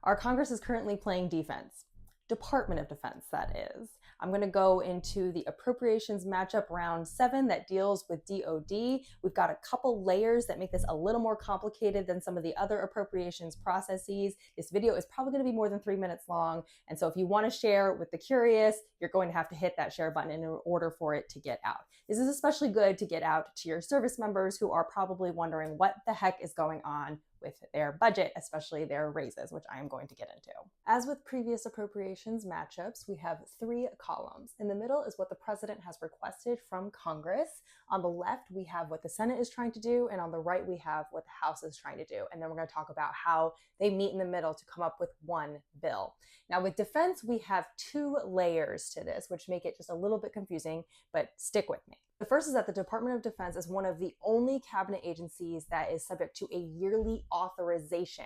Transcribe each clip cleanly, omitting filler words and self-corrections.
Our Congress is currently playing defense. Department of Defense, that is. I'm going to go into the appropriations matchup round 7 that deals with DoD. We've got a couple layers that make this a little more complicated than some of the other appropriations processes. This video is probably going to be more than 3 minutes long, and so if you want to share with the curious, you're going to have to hit that share button in order for it to get out. This is especially good to get out to your service members who are probably wondering what the heck is going on with their budget, especially their raises, which I am going to get into. As with previous appropriations matchups, we have 3 columns. In the middle is what the president has requested from Congress. On the left, we have what the Senate is trying to do, and on the right, we have what the House is trying to do. And then we're going to talk about how they meet in the middle to come up with one bill. Now, with defense, we have 2 layers to this, which make it just a little bit confusing, but stick with me. The first is that the Department of Defense is one of the only cabinet agencies that is subject to a yearly authorization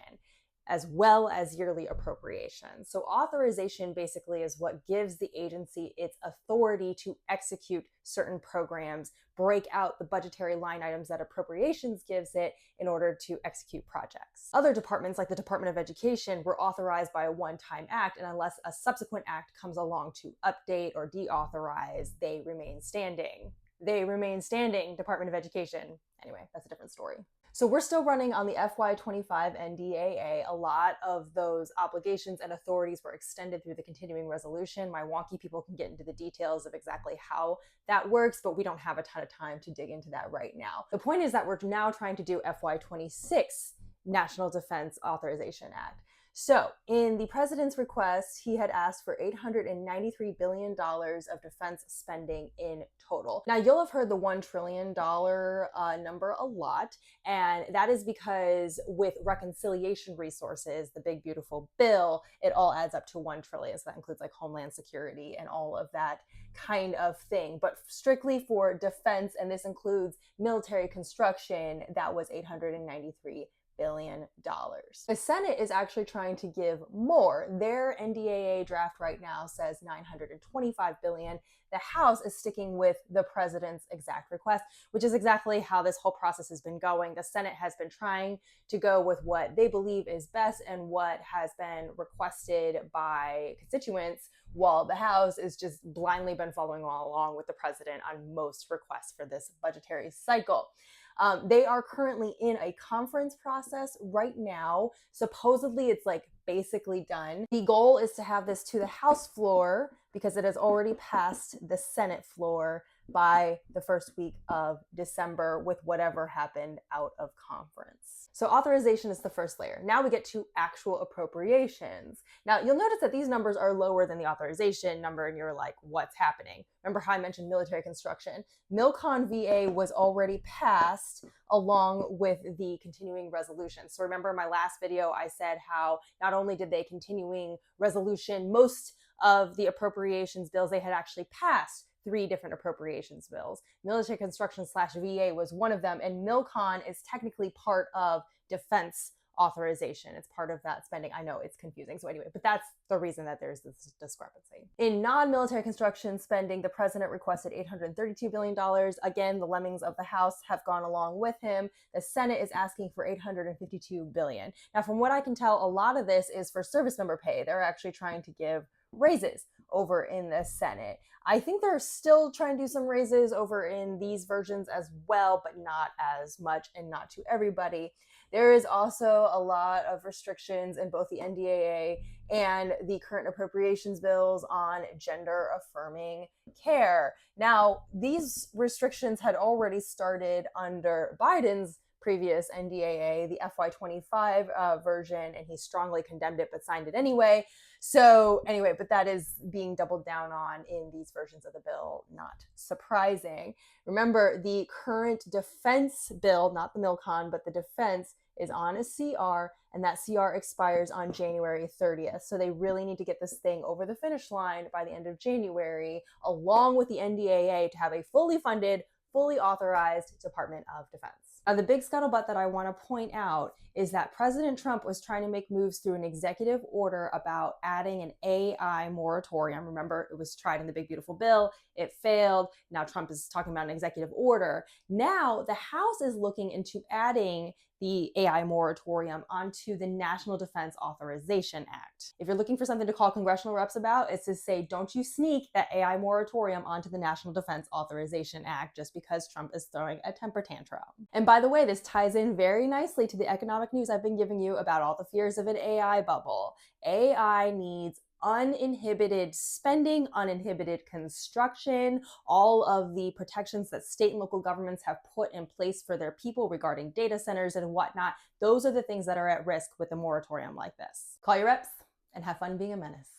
as well as yearly appropriations. So authorization basically is what gives the agency its authority to execute certain programs, break out the budgetary line items that appropriations gives it in order to execute projects. Other departments, like the Department of Education, were authorized by a one-time act, and unless a subsequent act comes along to update or deauthorize, they remain standing. They remain standing, Department of Education. Anyway, that's a different story. So we're still running on the FY25 NDAA. A lot of those obligations and authorities were extended through the continuing resolution. My wonky people can get into the details of exactly how that works, but we don't have a ton of time to dig into that right now. The point is that we're now trying to do FY26 National Defense Authorization Act. So in the president's request, he had asked for $893 billion of defense spending in total. Now, you'll have heard the $1 trillion number a lot, and that is because with reconciliation resources, the big beautiful bill, it all adds up to $1 trillion. So that includes like Homeland Security and all of that kind of thing. But strictly for defense, and this includes military construction, that was $893 billion. The Senate is actually trying to give more. Their NDAA draft right now says $925 billion. The House is sticking with the president's exact request, which is exactly how this whole process has been going. The Senate has been trying to go with what they believe is best and what has been requested by constituents, while the House has just blindly been following along with the president on most requests for this budgetary cycle. They are currently in a conference process right now. Supposedly it's like basically done. The goal is to have this to the House floor because it has already passed the Senate floor by the first week of December with whatever happened out of conference. So authorization is the first layer. Now we get to actual appropriations. Now you'll notice that these numbers are lower than the authorization number and you're like, what's happening? Remember how I mentioned military construction? MilCon VA was already passed along with the continuing resolution. So remember in my last video, I said how not only did they continuing resolution most of the appropriations bills, they had actually passed 3 different appropriations bills. Military construction / VA was one of them, and MilCon is technically part of defense authorization. It's part of that spending. I know it's confusing. So anyway, but that's the reason that there's this discrepancy. In non-military construction spending, the president requested $832 billion. Again, the lemmings of the House have gone along with him. The Senate is asking for $852 billion. Now, from what I can tell, a lot of this is for service member pay. They're actually trying to give raises over in the Senate. I think they're still trying to do some raises over in these versions as well, but not as much and not to everybody. There is also a lot of restrictions in both the NDAA and the current appropriations bills on gender affirming care. Now, these restrictions had already started under Biden's previous NDAA, the FY25 version, and he strongly condemned it but signed it anyway. So anyway, but that is being doubled down on in these versions of the bill, not surprising. Remember, the current defense bill, not the MilCon, but the defense is on a CR, and that CR expires on January 30th. So they really need to get this thing over the finish line by the end of January, along with the NDAA, to have a fully funded, fully authorized Department of Defense. Now, the big scuttlebutt that I want to point out is that President Trump was trying to make moves through an executive order about adding an AI moratorium. Remember, it was tried in the big beautiful bill. It failed. Now Trump is talking about an executive order. Now the House is looking into adding the AI moratorium onto the National Defense Authorization Act. If you're looking for something to call congressional reps about, it's to say, don't you sneak that AI moratorium onto the National Defense Authorization Act just because Trump is throwing a temper tantrum. And by the way, this ties in very nicely to the economic news I've been giving you about all the fears of an AI bubble. AI needs uninhibited spending, uninhibited construction, all of the protections that state and local governments have put in place for their people regarding data centers and whatnot. Those are the things that are at risk with a moratorium like this. Call your reps and have fun being a menace.